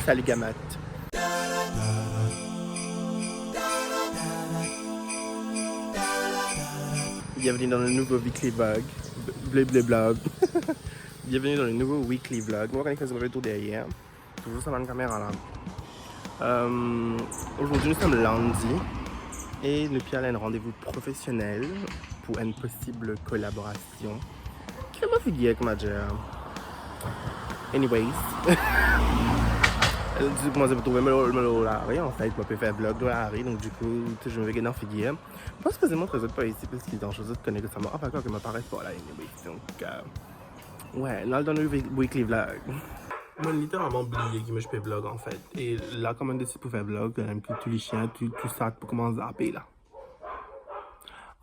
Salut Gamat. Bienvenue dans le nouveau weekly vlog. Blog. Bienvenue dans le nouveau weekly vlog. Moi, quand je me retourne derrière, toujours sur la caméra là. Aujourd'hui, nous sommes lundi et nous allons à un rendez-vous professionnel pour une possible collaboration. Quelle m'a fait comme dire. Anyways. Je commence à trouver Larry en fait, je peux faire vlog de Larry, donc du coup, je me vais gagner en figure. Je pense que c'est mon trésor pas ici parce qu'il est dans chose de connaître ça. Enfin, quoi que m'apparaisse pas là, anyways. Donc, ouais, là, dans le weekly vlog. Moi, littéralement oublié que je fais vlog en fait. Et là, comme on décide pour faire vlog, tous les chiens, tout ça, pour commencer à zapper là.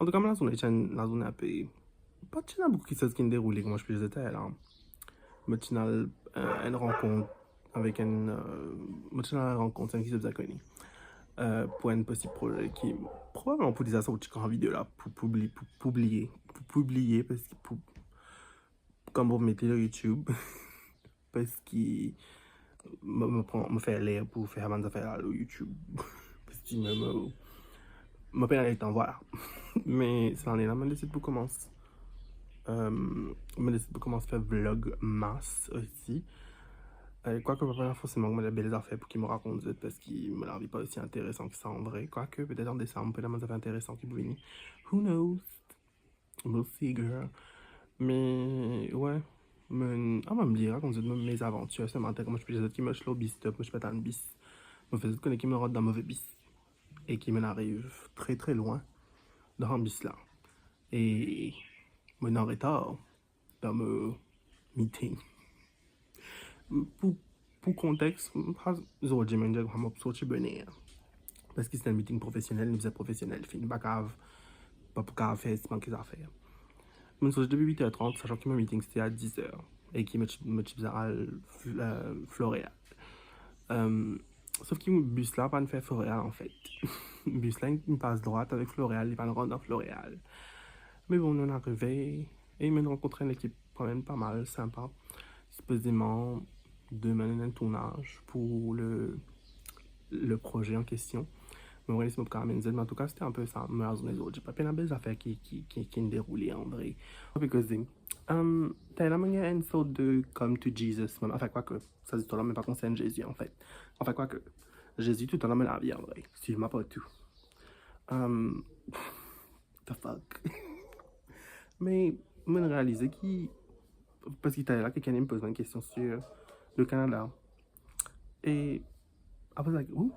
En tout cas, là, on est la zone à payer. Pas de chaîne beaucoup qui se déroule, comme je peux dire là. Mais tu as une rencontre avec une rencontre qui se faisait connue pour un possible projet qui probablement pour des sortir en vidéo là pour publier parce que comme vous mettez sur YouTube parce qu'il me fait l'air pour faire des affaires sur YouTube parce qu'il me peine avec temps voilà mais ça en est là je décide pour commencer à faire vlog masse aussi. Quoique pas forcément des belles affaires pour qu'il me raconte parce qu'il me l'envie pas aussi intéressant que ça en vrai. Quoique peut-être en décembre, peut-être des affaires intéressantes qui vont venir. Who knows? We'll see, girl. Mais ouais, on va me dire, raconte mes aventures ce matin. Comment je peux dire qui me slow bis top, moi je peux être un bis. Je me fais connaître qui me rate dans mauvais bis. Et qui m'arrive très très loin dans un bis là. Et je suis en retard dans mon meeting. Pour contexte, aujourd'hui, je vais vraiment sortir bonheur. Parce que c'est un meeting professionnel, nous sommes professionnels. Il n'y a pas grave, pas pour faire, c'est pas qu'ils ont fait. Je suis depuis 8h30, sachant que mon meeting c'était à 10h. Et qui me dit à Floréal. Sauf que le bus là, pas faire Floréal en fait. Le bus là, il passe droite avec Floréal, il va le rendre dans Floréal. Mais bon, on est arrivé et il m'a rencontré une équipe quand même pas mal, sympa. Supposément de mener un tournage pour le projet en question. Mais on mais en tout cas, c'était un peu ça. Mais j'ai pas plein de belles affaires qui déroulaient en vrai. Because t'as là, il y a une sorte de come to Jesus. Enfin, quoi que, ça dit tout là, mais pas concerne Jésus en fait. Enfin, quoi que, Jésus tout le temps dans la vie en vrai. Si je m'appelle tout. The fuck. Mais, je me réalisais qu'il. Parce qu'il était là, quelqu'un me pose une question sur le Canada. Et I was like, ouh.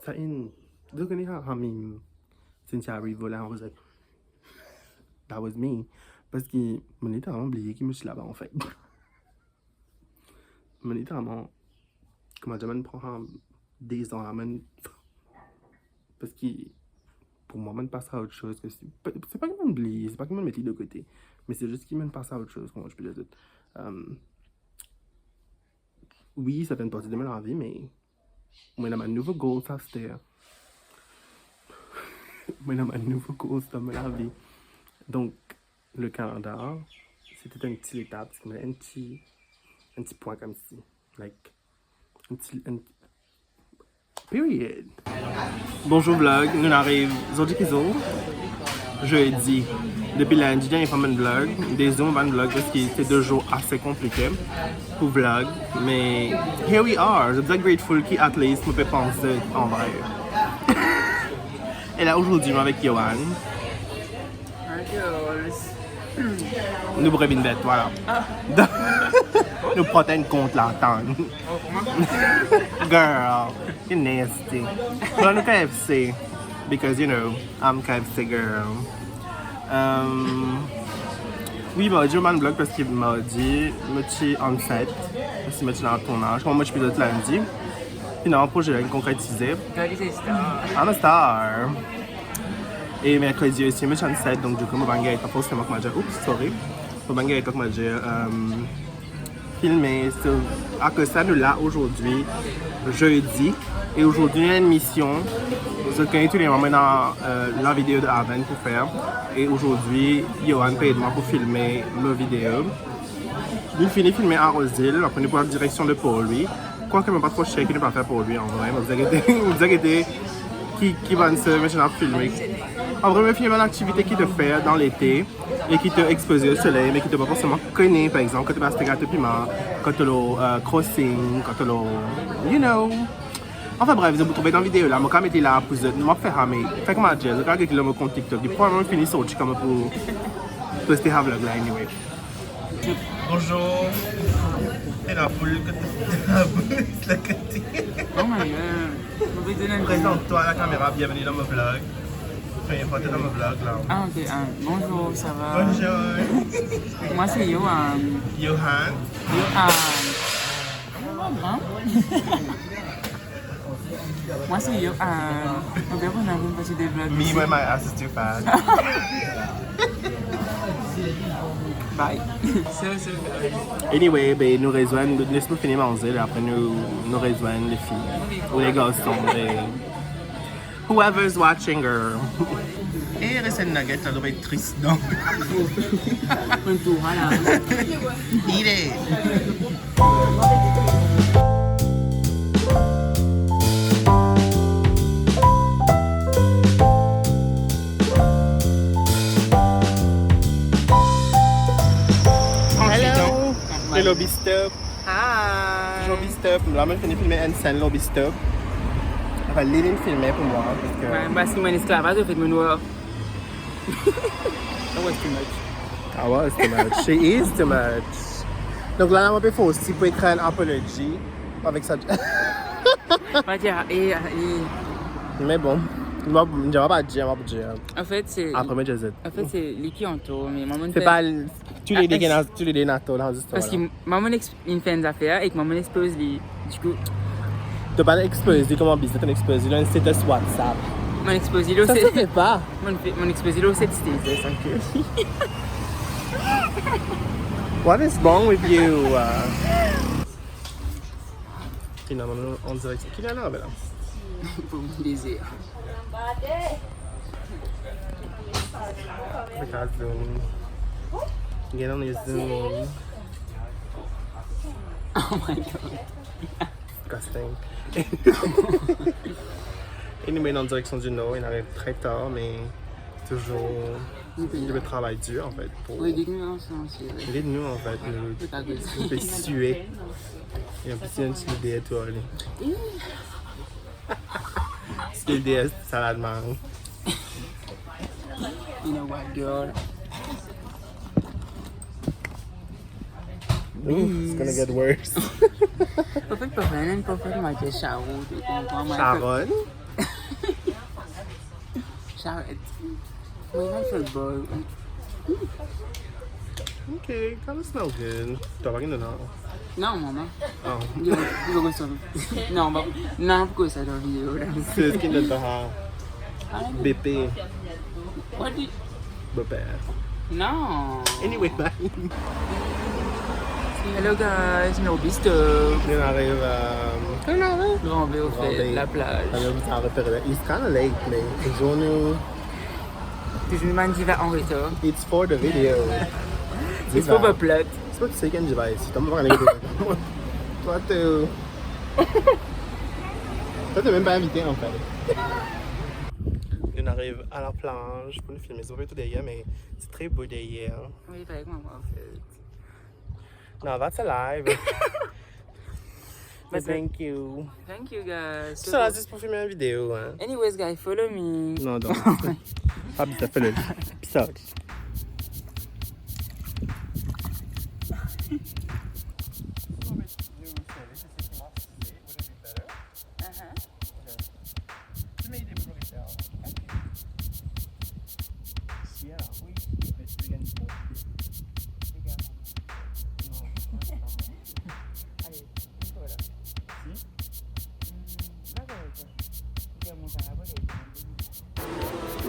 Ça in. Je connais un mime. Cynthia arrive là, I was like, that was me. Parce qu'il m'a littéralement oublié qu'il me suis là-bas en fait. M'a littéralement. Comment dire, je prends des ans là, parce que pour moi, je passe à autre chose. C'est pas qu'il m'oublie, c'est pas qu'il me mette de côté. Mais c'est juste qu'il me passe à autre chose, comment je peux dire. Oui, ça fait une partie de ma vie, mais moi, j'ai un nouveau goal, ça c'était. Moi, j'ai un nouveau goal dans ma vie. Donc, le Canada, c'était une petite étape, c'est comme un petit point comme ci. Like, un petit. Period. Bonjour vlog, nous arrivons aujourd'hui jeudi. Depuis lundi, il y a un vlog. Désolé, on va un vlog parce que c'était 2 jours assez compliqués pour vlog. Mais here we are. Je suis grateful qu'at least je peux penser en vrai. Et là aujourd'hui, avec Yohan. Nous brûlons une bête, voilà. Nous prenons compte la tente. Girl, you're nasty. Well, I'm KFC because you know I'm KFC girl. Oui, bah, j'ai eu un vlog parce qu'il m'a dit, je suis en set, je suis dans le tournage, comme moi je suis pilote lundi. Finalement, le projet est concrétisé. I'm a star. Et mercredi aussi, je suis en set, donc du coup, je vais aller forcément comme dire, oups, sorry. Je vais aller comme dire, filmer. À cause de ça, nous là aujourd'hui, jeudi. Et aujourd'hui, il y a une mission. Vous connaissez tous les moments dans la vidéo de Arden pour faire. Et aujourd'hui, Yohan paye moi pour filmer ma vidéo. Nous finissons filmer à Rosil, après nous prenons direction de Port-Louis. Quoi que je ne pas trop cher qu'il ne pas faire pour lui en vrai. Vous inquiétez qui va se mettre à filmer. En vrai, je filme une activité qui te fait dans l'été et qui te expose au soleil, mais qui te pas forcément connaître, par exemple, quand tu vas se gâter piment, quand tu as le crossing, quand tu as le. You know. Enfin bref, vous trouvez dans la vidéo là, je vais mettre là pour vous faire mais fait comme je dis, je vais regarder le compte TikTok. Il faut vraiment finir sorti comme pour poster un vlog là, anyway. Bonjour. Et la poule que tu la côté. Oh my god. Présente-toi à la caméra, bienvenue dans mon vlog. Première fois dans mon vlog là. Ah ok, bonjour, ça va? Bonjour. Moi c'est Johan. Johan. Johan. Moi c'est Johan. On dirait qu'on a vu un petit vlog. Me when my ass is too fat. Bye. Anyway, ben, nous rejoignons, laisse-nous finir manger, après nous rejoignons les filles ou les garçons. Whoever's watching her. Et recette nugget, ça doit être triste, non? Un tour, voilà. Eat it! Le lobby stop. Hi. Toujours lobby stop. Là, je finis de filmer une scène lobby stop. Enfin, Léline filmait pour moi. Parce que... Ouais, parce que mon esclavage, je fais de mon noir. That was too much. I was too much. She is too much. Donc là, on peut faire aussi pour écrire une apologie avec ça. Mais bon, je ne vais pas dire. En fait, c'est. Après, je sais. En fait, c'est lui qui entoure, mais maman C'est pas tous les dénatos dans l'histoire. parce que maman il fait une affaire et que maman expose lui. Du coup. Tu n'as pas exposé comment business, tu exposé là, un status WhatsApp. Mon exposé là, ça se fait pas. Mon exposé là, c'est status. What is wrong with you? Finalement, on dirait que qui est là, là? Pour mon désir. Because Zoom. Get on your Zoom. Oh my god. Disgusting. Anyway, dans la direction du Nord, il arrive très tard, mais toujours le travail dur en fait. Oui, dites-nous ensemble. Dites-nous en fait, on peut suer. Et en plus, il y a une petite idée à toi. C'est l'idée, salade mangue. You know what, girl? Ooh, it's gonna get worse. En fait, pas vraiment, moi, c'est Sharon. Sharon? Charlotte. Oui, non, c'est le bol. Okay, kind of smell good. Tu vas pas gagner dedans? Non, maman. Oh. Je vais ressortir. Non, pourquoi ça dans la vidéo là? C'est ce qu'il est dedans. BP. What did... BP. Non. Anyway, bye. Hello guys, no bisto. On arrive On va au fait la plage. It's kind of late, mais aujourd'hui, Je me demande qui va en retard. it's for the video. C'est pour ma plate. C'est pas tu sais quand je vais ici. T'as pas regardé. Toi, t'es même pas invité en fait. On arrive à la plage pour nous filmer. C'est pas tout derrière, mais c'est très beau derrière. Oui, avec moi en fait. No, that's alive. But thank you. Thank you guys. Ça là, juste pour filmer une vidéo. Hein. Anyways guys, follow me. Non, non. Pas bien, fais-le. Peace out.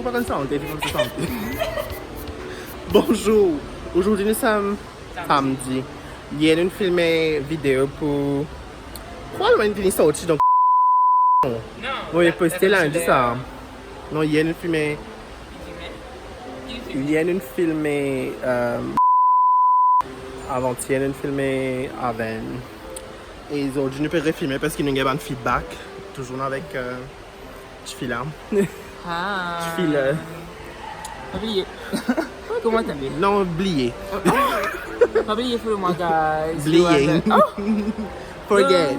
Pas comme ça, on était comme ça. Bonjour, aujourd'hui nous sommes samedi. Hier nous filmé vidéo pour... Probablement une vidéo sortie donc... Non. Oui, posté lundi ça. Non, hier nous filmé... Hier nous filmé... avant-hier, nous filmé avec. Et ils ont dû filmer parce qu'ils n'ont pas de feedback. Toujours avec. Je suis là. Ah. Je suis là. Oublié. Comment t'appelles? Non, oublié. Oublié pour moi, guys. Oublié. Oh. Forget.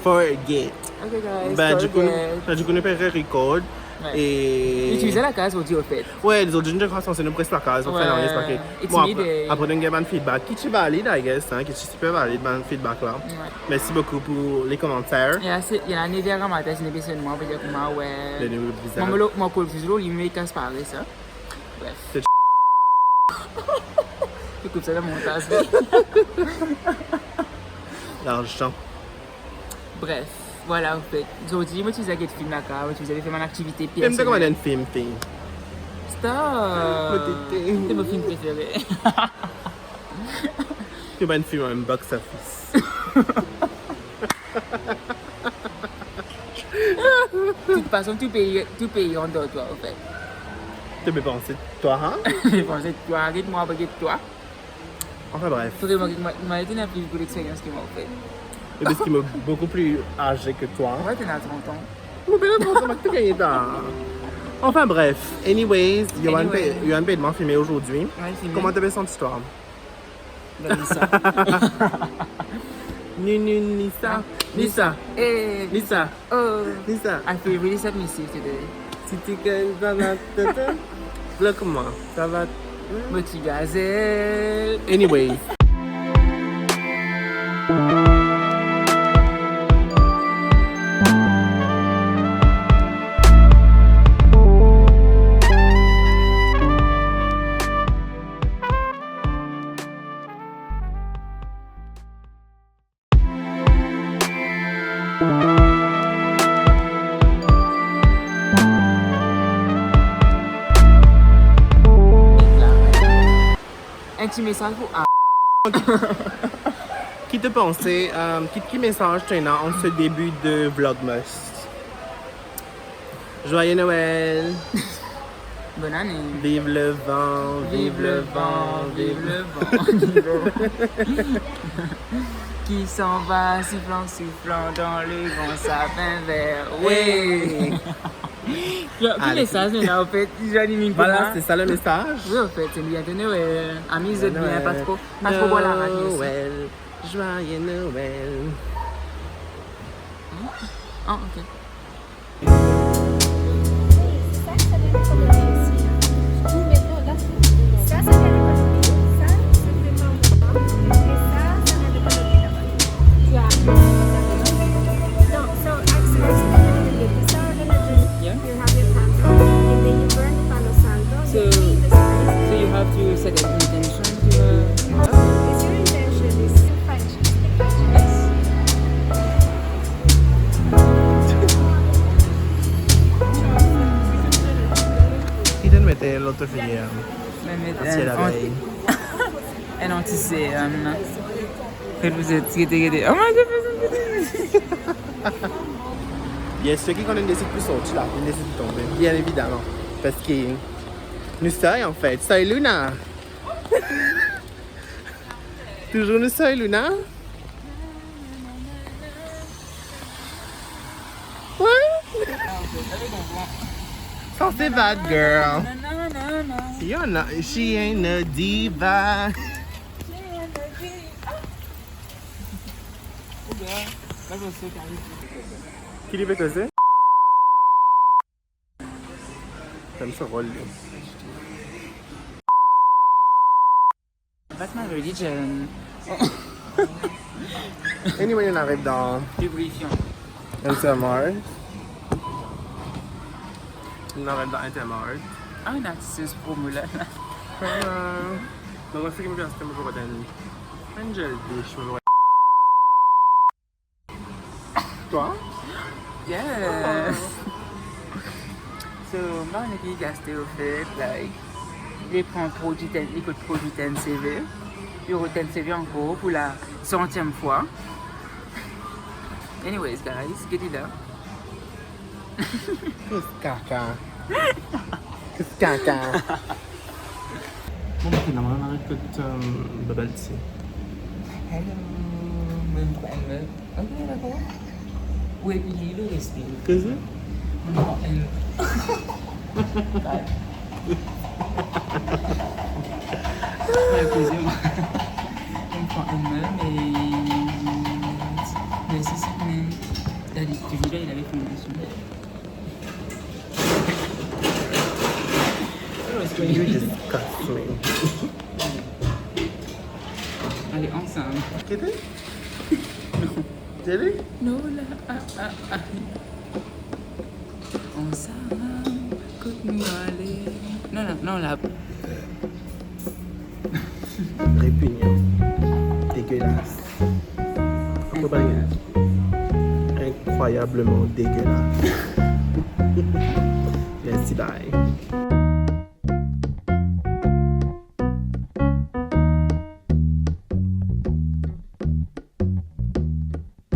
Forget. Ok, guys. Ben, du coup, forget. nous pouvons record. Ouais. Et. Utiliser la case aujourd'hui, au fait. Ouais, les autres jeunes sont censés nous presser la case. On fait rien, parce que. Bon, après, nous avons un feedback qui est valide, I guess, hein, qui est super valide, le feedback là. Ouais. Merci beaucoup pour les commentaires. Il y a un idée à ma tête, c'est une personne, moi, on peut dire que moi, ouais. Les nouveaux visages. Moi, je suis toujours, il me casse par ça. Bref. C'est Écoute, ça, là, mon tasse. l'argent. Bref, voilà, en fait. Aujourd'hui, moi, tu faisais un film là, tu faisais faire mon activité J'aime bien comment personnelle. un film, fille. Stop! tété. C'est mon film préféré. Tu vas un film un box office. De toute façon, tout pays en dehors de toi, en fait. Tu peux penser de toi, hein? Je pensais que toi, arrête-moi, regarde toi. Enfin bref. Vraiment, moi, été n'a plus beaucoup d'expérience que moi, en fait. Et parce qu'il est beaucoup plus âgé que toi. Ouais, t'en as 30 ans. Mon père a tout gagné dans. Enfin bref. Anyways, il y a un événement filmé aujourd'hui. Ouais, c'est Comment t'avais senti toi? bien. Ça. Nissa. Nissa. Hey, Nissa. oh. Nissa. I feel really submissive today. C'était que ça va. Là comment? Ça va. Petit gazelle. Anyways. Un petit message pour Qui te pensait, qui message tu as en ce début de Vlogmas? Joyeux Noël! Bonne année. Vive le vent, Vive le vent, vive le vent, vive le vent. Qui s'en va sifflant, soufflant dans le grand sapin vert. Ouais. Le Allez. message, mais là, en fait, j'anime Voilà, c'est ça le message. Oui, en fait, c'est bien de Noël. Amis, vous êtes bien, pas trop boire la radio. Noël, joyeux Noël. Ah, ok. Ça, ça vient de Colombie. Ça, c'est vraiment bon. Et ça vient de Colombie là-bas. No, so actually, so in a drink, Yeah. you have your candle, and then you burn the palo santo. So- You clean the spice. So you have to set an intention to It's your intention is to French. yes. Qui te mettait l'autre fille? C'est la Mais veille. un anti-C. Que vous êtes regardez. Oh my god, Bien sûr, qui qu'on a décidé de plus sortir là, on décide de tomber, bien évidemment. Parce que nous sommes en fait, c'est Luna. Toujours nous sommes Luna. Ouais. Ça c'est bad girl. You're not, she ain't a diva. Qui lui fait causer? J'aime ce rôle là. That's my religion. Anyway, on arrive dans Lubrifiant. Intermart. On arrive dans Intermart. Ah, une artiste promo là. Donc, on sait que je vais rester toujours dans Angel Beach. Toi? Yes. So, moi, on est gasté au fait, like, il prend produit, il coûte produit TNCV. Il retient CV encore pour la 100e fois. Anyways, guys, get it up. Qu'est-ce caca? Qu'est-ce caca? Bon, finalement, on écoute Bubble Tea. Hello, même pas elle. Ok, d'accord. Oui, puis il le respire. Qu'est-ce que Non, elle. Excusez-moi. Elle prend elle-même et. Mais si c'est même. C'est-à-dire que celui-là, il avait fait une leçon. You disgust me. Allez, ensemble. Qu'est-ce que c'est? Non, là, ensemble, écoute-nous aller. Non, là. Répugnant. Dégueulasse. Incroyablement dégueulasse. Merci, bye.